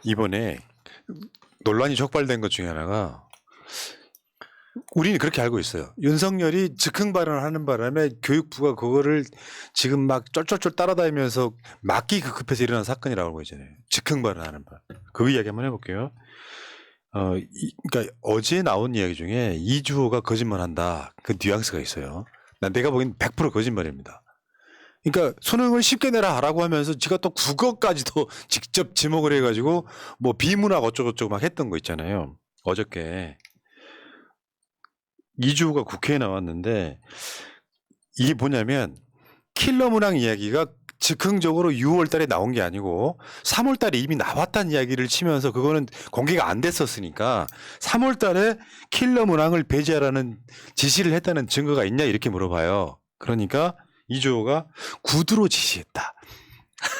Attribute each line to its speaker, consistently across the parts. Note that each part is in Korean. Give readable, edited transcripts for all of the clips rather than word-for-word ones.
Speaker 1: 이번에 논란이 촉발된 것 중에 하나가 우리는 그렇게 알고 있어요. 윤석열이 즉흥 발언을 하는 바람에 교육부가 그거를 지금 막 쫄쫄쫄 따라다니면서 막기 급급해서 일어난 사건이라고 알고 있잖아요. 즉흥 발언하는 바람. 그 이야기 한번 해볼게요. 그러니까 어제 나온 이야기 중에 이주호가 거짓말한다. 그 뉘앙스가 있어요. 내가 보기엔 100% 거짓말입니다. 그러니까 수능을 쉽게 내라라고 하면서 지가 또 국어까지도 직접 지목을 해가지고 뭐 비문학 어쩌고저쩌고 막 했던 거 있잖아요. 어저께 이주호가 국회에 나왔는데 이게 뭐냐면 킬러 문항 이야기가 즉흥적으로 6월 달에 나온 게 아니고 3월 달에 이미 나왔다는 이야기를 치면서 그거는 공개가 안 됐었으니까 3월 달에 킬러 문항을 배제하라는 지시를 했다는 증거가 있냐 이렇게 물어봐요. 그러니까 이주호가 구두로 지시했다.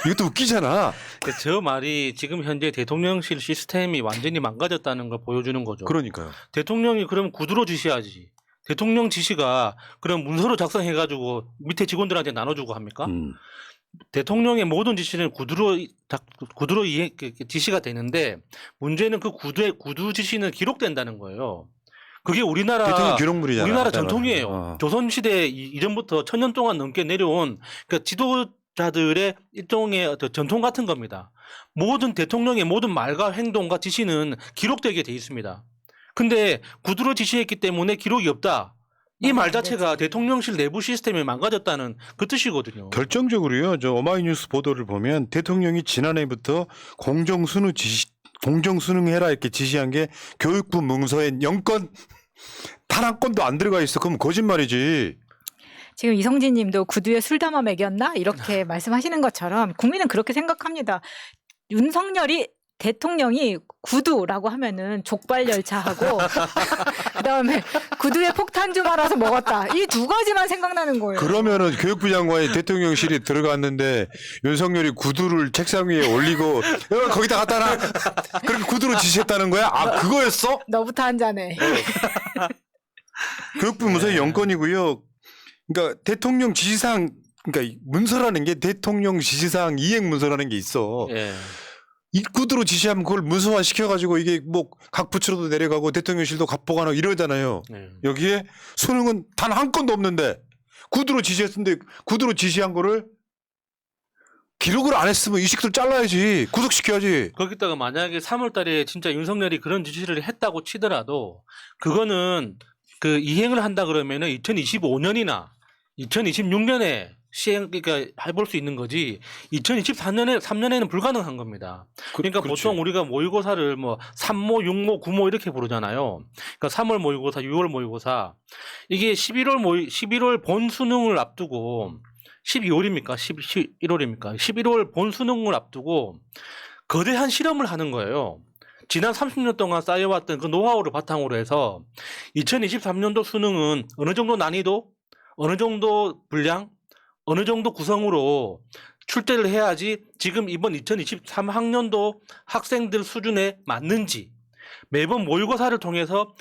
Speaker 1: 이것도 웃기잖아.
Speaker 2: 저 말이 지금 현재 대통령실 시스템이 완전히 망가졌다는 걸 보여주는 거죠.
Speaker 1: 그러니까요.
Speaker 2: 대통령이 그럼 구두로 지시하지. 대통령 지시가 그럼 문서로 작성해가지고 밑에 직원들한테 나눠주고 합니까? 대통령의 모든 지시는 구두로 지시가 되는데 문제는 그 구두 지시는 기록된다는 거예요. 그게
Speaker 1: 대통령 기록물이잖아.
Speaker 2: 우리나라 전통이에요. 조선시대 이전부터 1000년 동안 넘게 내려온 그러니까 지도자들의 일종의 어떤 전통 같은 겁니다. 모든 대통령의 모든 말과 행동과 지시는 기록되게 돼 있습니다. 근데 구두로 지시했기 때문에 기록이 없다. 이 말 자체가 대통령실 내부 시스템이 망가졌다는 그 뜻이거든요.
Speaker 1: 결정적으로요. 저 어마이뉴스 보도를 보면 대통령이 지난해부터 공정수능해라 이렇게 지시한 게 교육부 문서에 0건 단 한 건도 안 들어가 있어. 그럼 거짓말이지.
Speaker 3: 지금 이성진 님도 구두에 술 담아 먹였나? 이렇게 말씀하시는 것처럼 국민은 그렇게 생각합니다. 윤석열이 대통령이 구두라고 하면은 족발 열차하고 그다음에 구두에 폭탄 좀 알아서 먹었다. 이 두 가지만 생각나는 거예요.
Speaker 1: 그러면은 교육부 장관이 대통령실에 들어갔는데 윤석열이 구두를 책상 위에 올리고 거기다 갖다 놔. 그렇게 구두로 지시했다는 거야? 아 그거였어?
Speaker 3: 너부터 한 잔해.
Speaker 1: 교육부 문서에 0건이고요. 그러니까 대통령 지시사항 그러니까 문서라는 게 대통령 지시사항 이행 문서라는 게 있어.
Speaker 2: 예.
Speaker 1: 이 구두로 지시하면 그걸 문서화 시켜가지고 이게 뭐 각 부처로도 내려가고 대통령실도 갑보가하고 이러잖아요. 여기에 수능은 단 한 건도 없는데 구두로 지시했는데 구두로 지시한 거를 기록을 안 했으면 이 식들 잘라야지. 구속시켜야지.
Speaker 2: 거기다가 만약에 3월 달에 진짜 윤석열이 그런 지시를 했다고 치더라도 그거는 그 이행을 한다 그러면은 2025년이나 2026년에 그러니까 해볼 수 있는 거지 2024년에는 불가능한 겁니다. 그러니까
Speaker 1: 그렇지.
Speaker 2: 보통 우리가 모의고사를 뭐 3모, 6모, 9모 이렇게 부르잖아요. 그러니까 3월 모의고사, 6월 모의고사 이게 11월 본 수능을 앞두고 12월입니까? 11월입니까? 11월 본 수능을 앞두고 거대한 실험을 하는 거예요. 지난 30년 동안 쌓여왔던 그 노하우를 바탕으로 해서 2023년도 수능은 어느 정도 난이도, 어느 정도 분량, 어느 정도 구성으로 출제를 해야지 지금 이번 2023학년도 학생들 수준에 맞는지 매번 모의고사를 통해서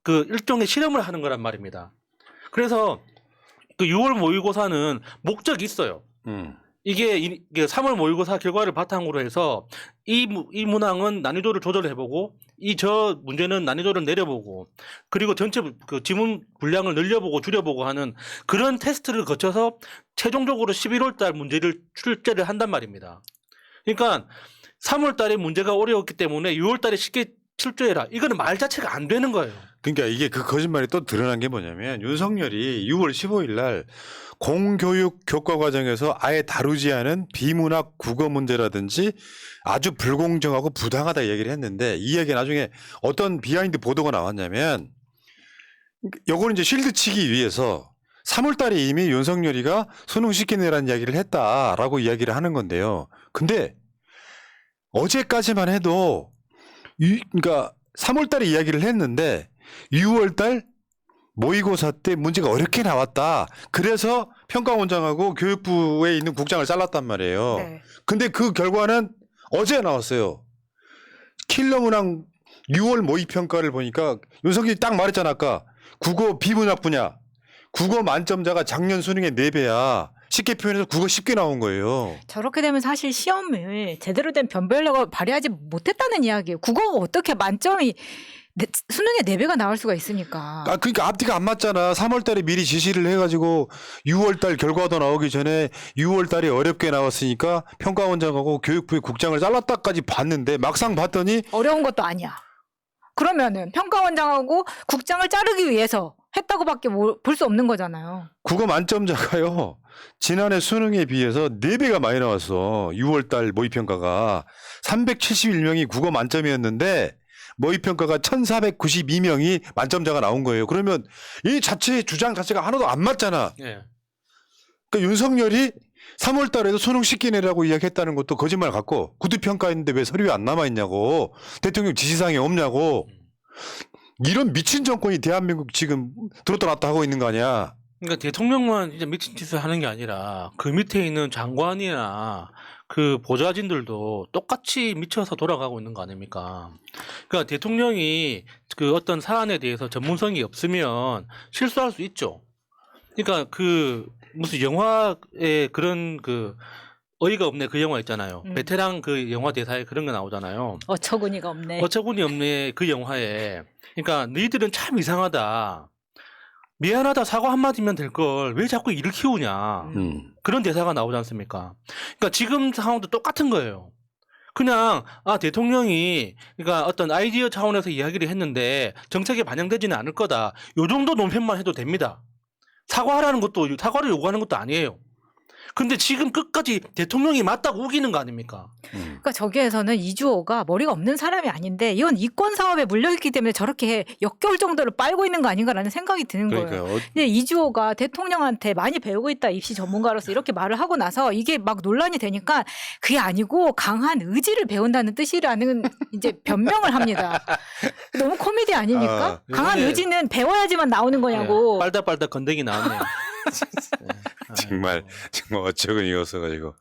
Speaker 2: 그 일종의 실험을 하는 거란 말입니다. 그래서 그 6월 모의고사는 목적이 있어요. 이게 3월 모의고사 결과를 바탕으로 해서 이 문항은 난이도를 조절해보고 저 문제는 난이도를 내려보고 그리고 전체 그 지문 분량을 늘려보고 줄여보고 하는 그런 테스트를 거쳐서 최종적으로 11월 달 문제를 출제를 한단 말입니다. 그러니까 3월 달에 문제가 어려웠기 때문에 6월 달에 쉽게 출제해라. 이거는 말 자체가 안 되는 거예요.
Speaker 1: 그러니까 이게 그 거짓말이 또 드러난 게 뭐냐면 윤석열이 6월 15일 날 공교육 교과 과정에서 아예 다루지 않은 비문학 국어 문제라든지 아주 불공정하고 부당하다 얘기를 했는데 이 얘기 나중에 어떤 비하인드 보도가 나왔냐면 요거는 이제 실드 치기 위해서 3월 달에 이미 윤석열이가 수능 쉽게 내라는 이야기를 했다라고 이야기를 하는 건데요. 근데 어제까지만 해도 그러니까 3월 달에 이야기를 했는데 6월 달 모의고사 때 문제가 어렵게 나왔다. 그래서 평가원장하고 교육부에 있는 국장을 잘랐단 말이에요.
Speaker 3: 네.
Speaker 1: 근데 그 결과는 어제 나왔어요. 킬러 문항 6월 모의평가를 보니까 윤석열이 딱 말했잖아 아까. 국어 비문학 분야. 국어 만점자가 작년 수능의 4배야. 쉽게 표현해서 국어 쉽게 나온 거예요.
Speaker 3: 저렇게 되면 사실 시험을 제대로 된 변별력을 발휘하지 못했다는 이야기예요. 국어가 어떻게 만점이 수능에 4배가 나올 수가 있습니까?
Speaker 1: 아, 그러니까 앞뒤가 안 맞잖아. 3월 달에 미리 지시를 해가지고 6월 달 결과도 나오기 전에 6월 달에 어렵게 나왔으니까 평가원장하고 교육부의 국장을 잘랐다까지 봤는데 막상 봤더니
Speaker 3: 어려운 것도 아니야. 그러면은 평가원장하고 국장을 자르기 위해서 했다고밖에 볼 수 없는 거잖아요.
Speaker 1: 국어 만점자가요. 지난해 수능에 비해서 4배가 많이 나왔어. 6월 달 모의평가가 371명이 국어 만점이었는데 모의평가가 1492명이 만점자가 나온 거예요. 그러면 이 자체의 주장 자체가 하나도 안 맞잖아.
Speaker 2: 예.
Speaker 1: 그러니까 윤석열이 3월 달에도 수능 쉽게 내라고 이야기했다는 것도 거짓말 같고 구두평가했는데 왜 서류에 안 남아있냐고 대통령 지시사항이 없냐고 이런 미친 정권이 대한민국 지금 들었다 놨다 하고 있는 거 아니야.
Speaker 2: 그러니까 대통령만 이제 미친 짓을 하는 게 아니라 그 밑에 있는 장관이나 그 보좌진들도 똑같이 미쳐서 돌아가고 있는 거 아닙니까? 그러니까 대통령이 그 어떤 사안에 대해서 전문성이 없으면 실수할 수 있죠. 그러니까 그 무슨 영화에 그런 그 어이가 없네 그 영화 있잖아요. 베테랑 그 영화 대사에 그런 거 나오잖아요.
Speaker 3: 어처구니가 없네.
Speaker 2: 어처구니 없네 그 영화에. 그러니까 너희들은 참 이상하다. 미안하다 사과 한마디면 될 걸 왜 자꾸 일을 키우냐. 그런 대사가 나오지 않습니까? 그러니까 지금 상황도 똑같은 거예요. 그냥 대통령이 그러니까 어떤 아이디어 차원에서 이야기를 했는데 정책에 반영되지는 않을 거다. 요 정도 논평만 해도 됩니다. 사과하라는 것도 사과를 요구하는 것도 아니에요. 근데 지금 끝까지 대통령이 맞다고 우기는 거 아닙니까?
Speaker 3: 그러니까 저기에서는 이주호가 머리가 없는 사람이 아닌데 이건 이권 사업에 물려있기 때문에 저렇게 역겨울 정도로 빨고 있는 거 아닌가라는 생각이 드는 거예요.
Speaker 1: 그러니까요.
Speaker 3: 근데 이주호가 대통령한테 많이 배우고 있다 입시 전문가로서 이렇게 말을 하고 나서 이게 막 논란이 되니까 그게 아니고 강한 의지를 배운다는 뜻이라는 이제 변명을 합니다. 너무 코미디 아닙니까? 강한
Speaker 2: 요번에-
Speaker 3: 의지는 배워야지만 나오는 거냐고.
Speaker 2: 빨다빨다 건더기 나왔네요.
Speaker 1: 정말 어처구니가 없어가지고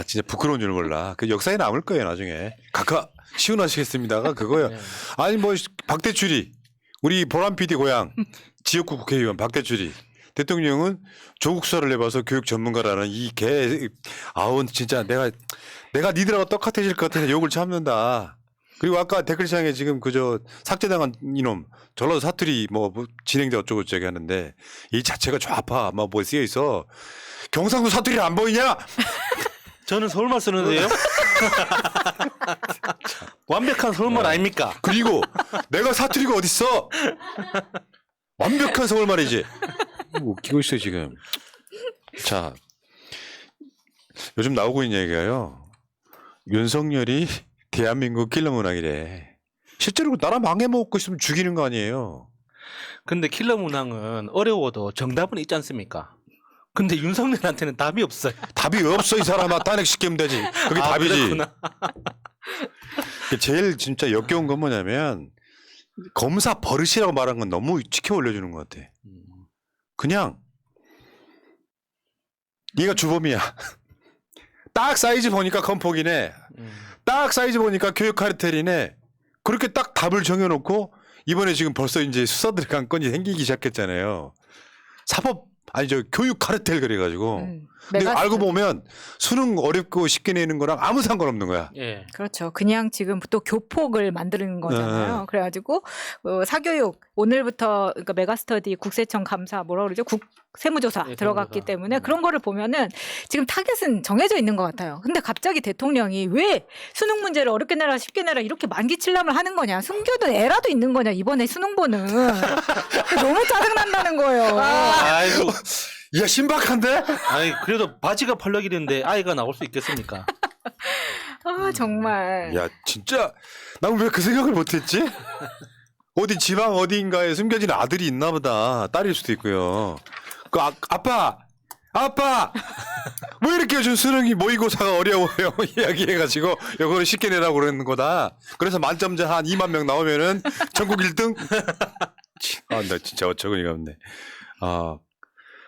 Speaker 1: 진짜 부끄러운 줄 몰라. 그 역사에 남을 거예요 나중에. 각하 시운하시겠습니다가 그거요.
Speaker 2: 네.
Speaker 1: 아니 뭐 박대출이 우리 보람 PD 고향 지역구 국회의원 박대출이 대통령은 조국 수사를 해봐서 교육 전문가라는 이 개 진짜 내가 니들하고 똑같아질 것 같아서 욕을 참는다. 그리고 아까 댓글창에 지금 그저 삭제당한 이놈 전라도 사투리 뭐 진행자 어쩌고 저쩌고 하는데 이 자체가 좌파 뭐 쓰여 있어. 경상도 사투리 안 보이냐?
Speaker 2: 저는 서울말 쓰는데요. 완벽한 서울말 아닙니까?
Speaker 1: 그리고 내가 사투리가 어딨어? 완벽한 서울말이지. 웃기고 있어 지금. 자, 요즘 나오고 있는 얘기가요. 윤석열이 대한민국 킬러 문항이래. 실제로 나라 망해먹고 있으면 죽이는 거 아니에요.
Speaker 2: 근데 킬러 문항은 어려워도 정답은 있지 않습니까? 근데 윤석열한테는 답이 없어요.
Speaker 1: 답이 없어 이 사람아. 탄핵시키면 되지. 그게 답이지.
Speaker 2: 그렇구나.
Speaker 1: 제일 진짜 역겨운 건 뭐냐면 검사 버릇이라고 말한 건 너무 치켜 올려주는 것 같아. 그냥 얘가 주범이야. 딱 사이즈 보니까 건폭이네. 딱 사이즈 보니까 교육 카르텔이네. 그렇게 딱 답을 정해놓고 이번에 지금 벌써 이제 수사 들어간 건이 생기기 시작했잖아요. 교육 카르텔 그래가지고. 근데 알고 보면 수능 어렵고 쉽게 내는 거랑 아무 상관없는 거야.
Speaker 2: 예.
Speaker 3: 그렇죠. 그냥 지금 또 교폭을 만드는 거잖아요. 그래가지고 사교육 오늘부터 그러니까 메가스터디 국세청 감사 뭐라 그러죠? 세무조사
Speaker 2: 네,
Speaker 3: 들어갔기
Speaker 2: 세무조사.
Speaker 3: 때문에 그런 거를 보면은 지금 타겟은 정해져 있는 것 같아요. 근데 갑자기 대통령이 왜 수능 문제를 어렵게 내라 쉽게 내라 이렇게 만기칠람을 하는 거냐? 숨겨둔 애라도 있는 거냐? 이번에 수능보는 너무 짜증난다는 거예요.
Speaker 2: 아이고.
Speaker 1: 야 신박한데?
Speaker 2: 아이 그래도 바지가 펄럭이는데 아이가 나올 수 있겠습니까?
Speaker 3: 정말.
Speaker 1: 야 진짜 난 왜 그 생각을 못했지? 어디 지방 어디인가에 숨겨진 아들이 있나 보다. 딸일 수도 있고요. 그 아빠 왜 이렇게 요즘 수능이 모의고사가 어려워요 이야기해가지고 이거를 쉽게 내라고 그러는 거다. 그래서 만점자 한 2만 명 나오면은 전국 1등. 나 진짜 어처구니가 없네.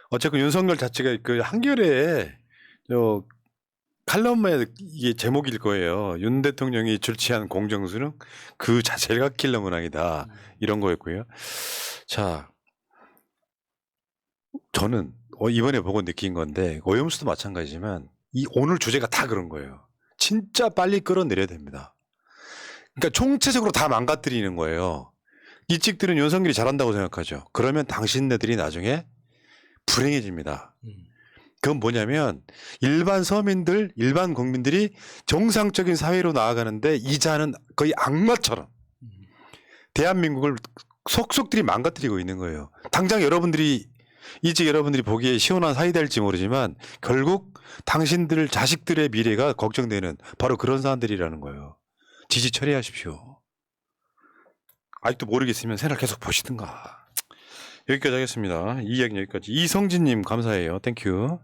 Speaker 1: 어쨌든 윤석열 자체가 그 한겨레에 칼럼에 이게 제목일 거예요. 윤 대통령이 줄치한 공정수능 그 자체가 킬러 문항이다. 이런 거였고요. 자, 저는 이번에 보고 느낀 건데 오염수도 마찬가지지만 이 오늘 주제가 다 그런 거예요. 진짜 빨리 끌어내려야 됩니다. 그러니까 총체적으로 다 망가뜨리는 거예요. 이 찍들은 윤석열이 잘한다고 생각하죠. 그러면 당신네들이 나중에 불행해집니다. 그건 뭐냐면 일반 서민들, 일반 국민들이 정상적인 사회로 나아가는데 이자는 거의 악마처럼 대한민국을 속속들이 망가뜨리고 있는 거예요. 당장 여러분들이 일찍 여러분들이 보기에 시원한 사이 될지 모르지만 결국 당신들 자식들의 미래가 걱정되는 바로 그런 사람들이라는 거예요. 지지 처리하십시오. 아직도 모르겠으면 새날 계속 보시든가. 여기까지 하겠습니다. 이 이야기는 여기까지. 이성진님 감사해요. 땡큐.